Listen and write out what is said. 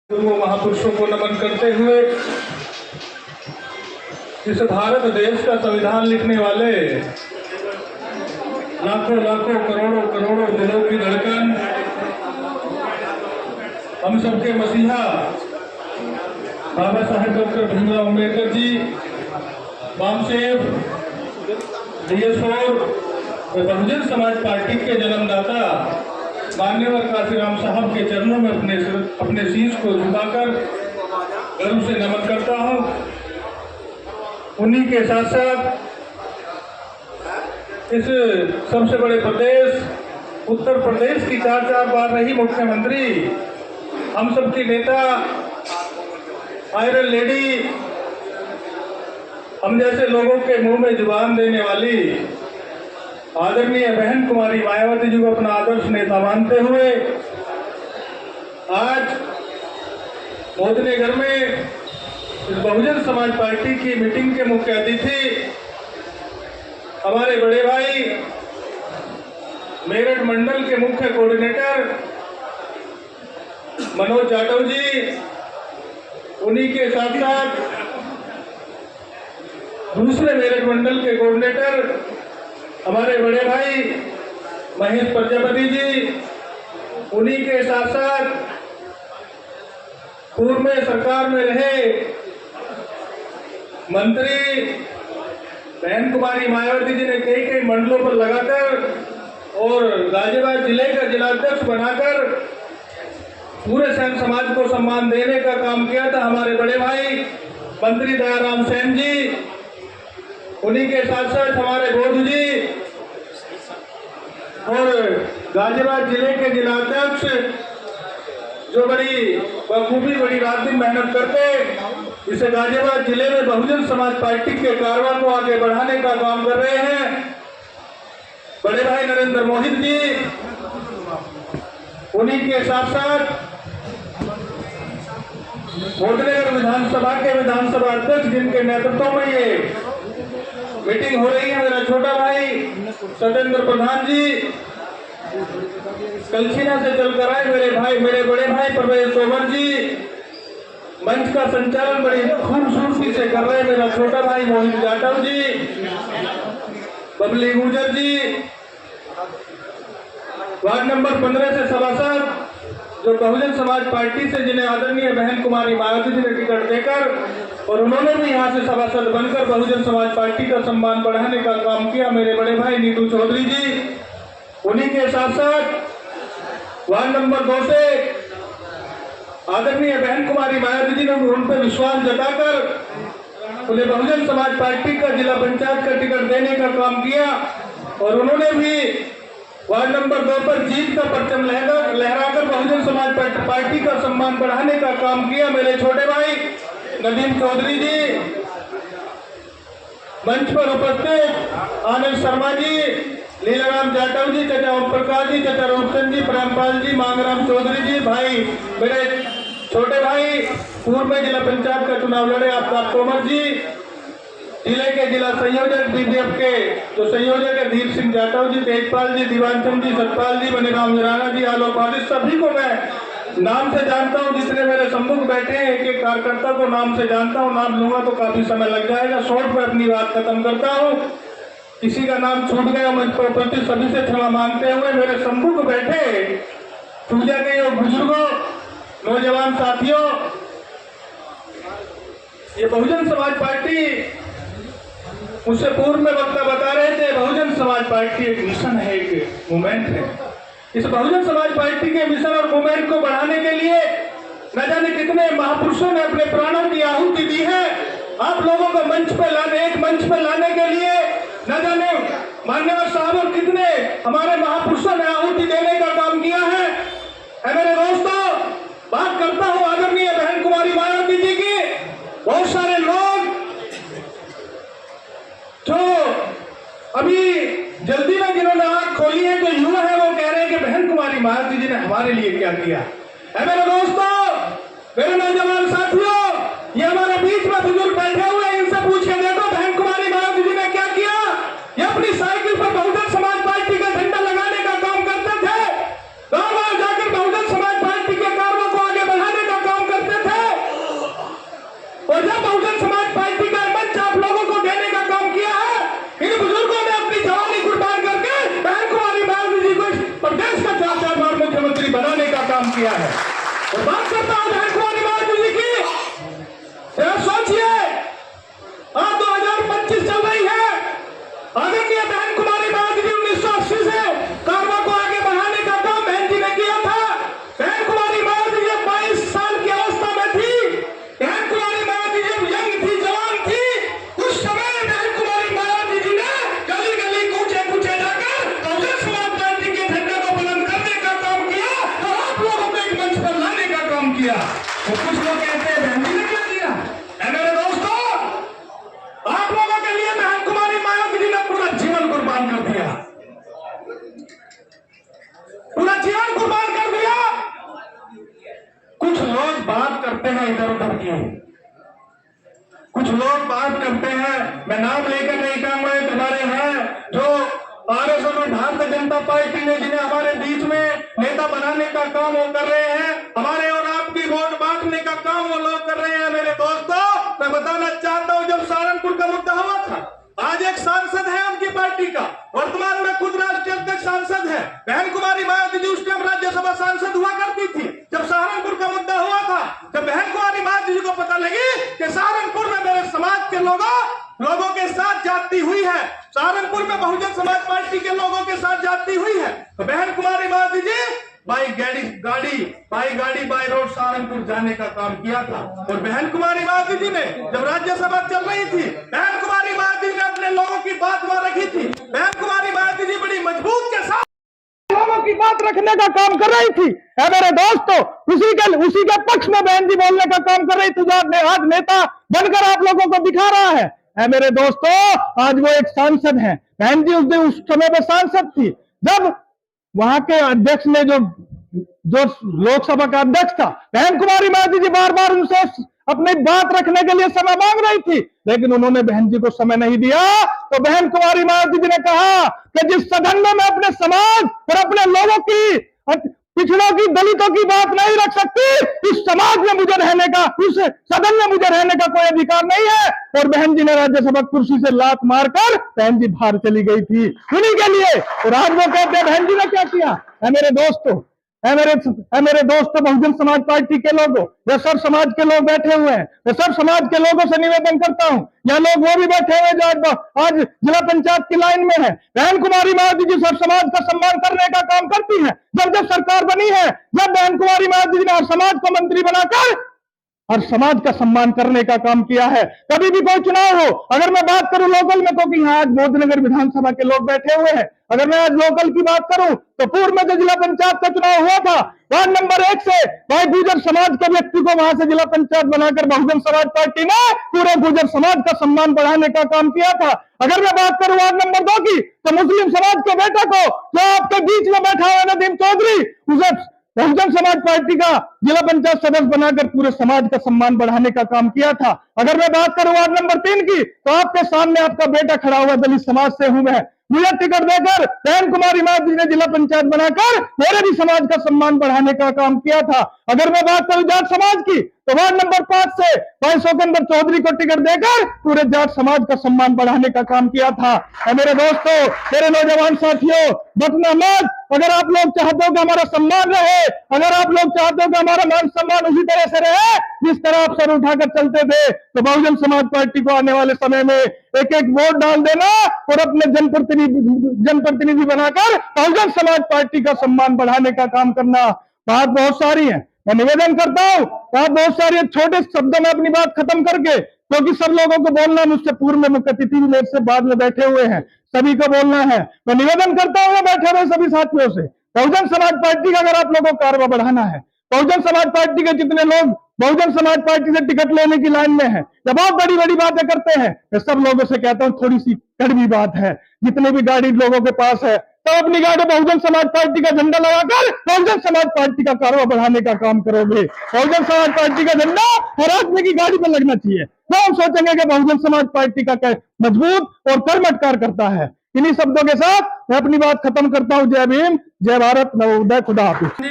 वो महापुरुषों को नमन करते हुए इस भारत देश का संविधान लिखने वाले लाखों लाखों करोड़ों करोड़ों दिलों की धड़कन, हम सबके मसीहा बाबा साहेब डॉक्टर भीमराव अम्बेडकर जी, बामसेव, DS4 और बहुजन समाज पार्टी के जन्मदाता मान्यवर काशीराम साहब के चरणों में अपने शीश को झुकाकर गर्व से नमन करता हूं। उन्हीं के साथ साथ इस सबसे बड़े प्रदेश उत्तर प्रदेश की चार बार रही मुख्यमंत्री, हम सबकी नेता, आयरन लेडी, हम जैसे लोगों के मुंह में जुबान देने वाली आदरणीय बहन कुमारी मायावती जी को अपना आदर्श नेता मानते हुए आज मोदीनगर में इस बहुजन समाज पार्टी की मीटिंग के मुख्य अतिथि हमारे बड़े भाई मेरठ मंडल के मुख्य कोऑर्डिनेटर मनोज जाटव जी, उन्हीं के साथ साथ दूसरे मेरठ मंडल के कोऑर्डिनेटर हमारे बड़े भाई महेश प्रजापति जी, उन्हीं के साथ साथ पूर्व में सरकार में रहे मंत्री बहन कुमारी मायावती जी ने कई मंडलों पर लगाकर और गाजियाबाद जिले का जिलाध्यक्ष बनाकर पूरे सैन समाज को सम्मान देने का काम किया था हमारे बड़े भाई मंत्री दयाराम सेन जी, उन्हीं के साथ साथ हमारे बोध जी और गाजियाबाद जिले के जिलाध्यक्ष जो बड़ी बखूबी बड़ी रात दिन मेहनत करते इसे गाजियाबाद जिले में बहुजन समाज पार्टी के कारवां को आगे बढ़ाने का काम कर रहे हैं बड़े भाई नरेंद्र मोहित जी, उन्हीं के साथ साथ मोदीनगर विधानसभा के विधानसभा अध्यक्ष जिनके नेतृत्व में ये मीटिंग हो रही है, मेरा छोटा भाई सत्येंद्र प्रधान जी, कलछीना से चलकर आए मेरे बड़े भाई प्रवेश तोमर जी, मंच का संचालन बड़ी खूबसूरती से कर रहे मेरा छोटा भाई मोहित जाटव जी, बबली गुर्जर जी, वार्ड नंबर 15 से सभासद जो बहुजन समाज पार्टी से जिन्हें आदरणीय बहन कुमारी मायावती जी ने टिकट देकर और उन्होंने भी यहाँ से सभासद बनकर बहुजन समाज पार्टी का सम्मान बढ़ाने का काम किया मेरे बड़े भाई नीतू चौधरी जी, उन्हीं के साथ साथ वार्ड नंबर 2 से आदरणीय बहन कुमारी मायावती जी ने उन पर विश्वास जताकर उन्हें बहुजन समाज पार्टी का जिला पंचायत का टिकट देने का काम किया और उन्होंने भी वार्ड नंबर 2 पर जीत का परचम लहराकर बहुजन समाज पार्टी का सम्मान बढ़ाने का काम किया मेरे छोटे भाई नदीम चौधरी जी, मंच पर उपस्थित आनंद शर्मा जी, लीलाराम जाटव जी, चाचा ओम प्रकाश जी, चाचा रूपचंद जी, प्रेमपाल जी, मांगराम चौधरी जी, भाई मेरे छोटे भाई पूर्व में जिला पंचायत का चुनाव लड़े आफ्ताब तोमर जी, जिले के जिला संयोजक BJP के जो संयोजक है धीर सिंह जाटव जी, तेजपाल जी, दीवानचंद जी, सतपाल जी, बनीराम जराना जी, आलोक वारिस, सभी को मैं नाम से जानता हूं। जितने मेरे सम्मुख बैठे हैं एक एक कार्यकर्ता को नाम से जानता हूं, नाम लूंगा तो काफी समय लग जाएगा, शॉर्ट पर अपनी बात खत्म करता हूं। किसी का नाम छूट गया मंच पर उपस्थित सभी से क्षमा मांगते हुए मेरे सम्मुख बैठे पूजा के योग बुजुर्गों, नौजवान साथियों, ये बहुजन समाज पार्टी मुझसे पूर्व में वक्ता बता रहे थे बहुजन समाज पार्टी एक मिशन है, एक मूवमेंट है। इस बहुजन समाज पार्टी के मिशन और मूवमेंट को बढ़ाने के लिए न जाने कितने महापुरुषों ने अपने प्राणों की आहुति दी है। आप लोगों को मंच पर लाने के लिए न जाने मान्यवर साहब और कितने हमारे महापुरुषों ने आहुति देने का काम किया है। मेरे दोस्तों, बात करता हूं आदरणीय बहन कुमारी मायावती जी की। बहुत सारे लोग जो अभी जल्दी में जिन्होंने आंख खोली है, जो युवा है, वो कह रहे हैं कि बहन कुमारी मायावती जी ने हमारे लिए क्या किया है। मेरे दोस्तों, मेरे नौजवान साथियों, ये हमारे बीच में बुजुर्ग बैठे हुए हैं, इनसे पूछ के देखो बहन कुमारी मायावती जी ने क्या किया। ये अपनी साइकिल पर बहुजन समाज पार्टी का झंडा लगाने का काम करते थे, गांव-गांव जाकर बहुजन समाज पार्टी के कार्यों को आगे बढ़ाने का काम करते करता हूं बहन कुमारी मायावती जी की। जरा सोचिए, आज 2025 चल रही है। आदरणीय बहन कुमारी मायावती जी 1980 से कारवा को आगे बढ़ाने का काम बहन जी ने किया था। बहन कुमारी मायावती जी 22 साल की अवस्था में थी। बहन कुमारी मायावती जी यंग थी, जवान थी। उस समय बहन कुमारी मायावती जी ने गली गली कूचे कूचे जाकर बहुजन समाज पार्टी के झंडे को बुलंद करने का काम किया और आप लोगों को एक मंच पर लाने का काम किया। तो कुछ लोग कहते हैं बहन जी ने क्या किया? मेरे दोस्तों, आप लोगों के लिए बहन कुमारी मायावती जी ने पूरा जीवन कुर्बान कर दिया, पूरा जीवन कुर्बान कर दिया। कुछ लोग बात करते हैं इधर उधर की, कुछ लोग बात करते हैं, मैं नाम लेकर नहीं कहूंगा, एक हमारे हैं जो आरएसएस और भारतीय जनता पार्टी ने जिन्हें हमारे बीच में नेता बनाने का काम वो कर रहे हैं, हमारे और आपकी वोट बांटने का काम वो लोग कर रहे हैं। मेरे दोस्तों, मैं बताना चाहता हूं, जब सहारनपुर का मुद्दा हुआ था, आज एक सांसद है उनकी पार्टी का, वर्तमान में खुद राष्ट्रीय अध्यक्ष सांसद है बहन कुमारी मायावती जी, उस टाइम राज्यसभा सांसद हुआ करती थी। जब सहारनपुर का मुद्दा हुआ था, जब बहन कुमारी मायावती जी को पता लगी कि सहारनपुर में मेरे समाज के लोगों के साथ जाती हुई है, सहारनपुर में बहुजन समाज पार्टी के लोगों के साथ जाती हुई है, तो बहन कुमारी मायावती जी बाई गाड़ी बाई रोड सहारनपुर जाने का काम किया था। और बहन कुमारी मायावती जी ने जब राज्यसभा चल रही थी, बहन कुमारी मायावती जी ने अपने लोगों की बात वहां रखी थी। बहन कुमारी मायावती जी बड़ी मजबूत के साथ लोगों की बात रखने का काम कर रही थी। मेरे दोस्तों, उसी के पक्ष में बहन जी बोलने का काम कर रही थी, आज नेता बनकर आप लोगों को दिखा रहा है। मेरे दोस्तों, आज वो एक सांसद है। बहन जी उस समय में सांसद थी, जब वहां के अध्यक्ष ने जो लोकसभा का अध्यक्ष था, बहन कुमारी मायावती जी बार बार उनसे अपनी बात रखने के लिए समय मांग रही थी, लेकिन उन्होंने बहन जी को समय नहीं दिया। तो बहन कुमारी मायावती जी ने कहा कि जिस सदन में मैं अपने समाज और अपने लोगों की, पिछड़ों की, दलितों की बात नहीं रख सकती, उस समाज में मुझे रहने का, उस सदन में मुझे रहने का कोई अधिकार नहीं है। और बहन जी ने राज्यसभा कुर्सी से लात मारकर बहन जी बाहर चली गई थी उन्हीं के लिए। और आज वो कहते हैं बहन जी ने क्या किया? मेरे दोस्तों, बहुजन समाज पार्टी के लोगों, ये सब समाज के लोग बैठे हुए हैं, मैं सब समाज के लोगों से निवेदन करता हूं, यहाँ लोग वो भी बैठे हुए जो आज जिला पंचायत की लाइन में है। बहन कुमारी मायावती जी सब समाज का सम्मान करने का काम करती है। जब सरकार बनी है, जब बहन कुमारी मायावती जी ने हर समाज को मंत्री बनाकर हर समाज का सम्मान करने का काम किया है। कभी भी कोई चुनाव हो, अगर मैं बात करूं लोकल में, क्योंकि यहाँ आज मोदीनगर विधानसभा के लोग बैठे हुए हैं, अगर मैं आज लोकल की बात करूं तो पूर्व में जो जिला पंचायत का चुनाव हुआ था, वार्ड नंबर 1 से भाई गुर्जर समाज के व्यक्ति को वहां से जिला पंचायत बनाकर बहुजन समाज पार्टी ने पूरे गुर्जर समाज का सम्मान बढ़ाने का काम किया था। अगर मैं बात करूं वार्ड नंबर 2 की, तो मुस्लिम समाज के बेटा को, जो आपके बीच में बैठा हुआ नदीम चौधरी, उसे बहुजन समाज पार्टी का जिला पंचायत सदस्य बनाकर पूरे समाज का सम्मान बढ़ाने का काम किया था। अगर मैं बात करूं वार्ड नंबर 3 की, तो आपके सामने आपका बेटा खड़ा हुआ, दलित समाज से हूं मैं, मुझे टिकट देकर बहन कुमारी मायावती ने जिला पंचायत बनाकर मेरे भी समाज का सम्मान बढ़ाने का काम किया था। अगर मैं बात करूं जाट समाज की, तो वार्ड नंबर 5 से भाई शोकंदर चौधरी को टिकट देकर पूरे जाट समाज का सम्मान बढ़ाने का काम किया था। मेरे दोस्तों, मेरे नौजवान साथियों, बटना मत। अगर आप लोग चाहते हो कि हमारा सम्मान रहे, अगर आप लोग चाहते हो कि हमारा मान सम्मान उसी तरह से रहे जिस तरह आप सर उठाकर चलते थे, तो बहुजन समाज पार्टी को आने वाले समय में एक एक वोट डाल देना और अपने जनप्रतिनिधि बनाकर बहुजन समाज पार्टी का सम्मान बढ़ाने का काम करना। बात बहुत सारी है, मैं निवेदन करता हूं, बात बहुत सारी है, छोटे शब्दों में अपनी बात खत्म करके, क्योंकि सब लोगों को बोलना, मुझसे पूर्व में मुख्य अतिथि भी मेरे से बाद में बैठे हुए हैं, सभी को बोलना है। मैं निवेदन करता हूं बैठे हुए सभी साथियों से, बहुजन समाज पार्टी का अगर आप लोगों को कार्रवाई बढ़ाना है, बहुजन समाज पार्टी के जितने लोग बहुजन समाज पार्टी से टिकट लेने की लाइन में है, या बहुत बड़ी बड़ी बातें करते हैं, मैं सब लोगों से कहता हूं थोड़ी सी कड़वी बात है। जितने भी गाड़ी लोगों के पास है, तो अपनी गाड़ी बहुजन समाज पार्टी का झंडा लगाकर बहुजन समाज पार्टी का कार्रवाई बढ़ाने का काम करोगे। बहुजन समाज पार्टी का झंडा हर आदमी की गाड़ी पर लगना चाहिए, तो हम सोचेंगे कि बहुजन समाज पार्टी का मजबूत और कर्मठ कार्य करता है। इन्हीं शब्दों के साथ मैं अपनी बात खत्म करता हूं। जय भीम, जय भारत, नवोदय, खुदा हाफिज।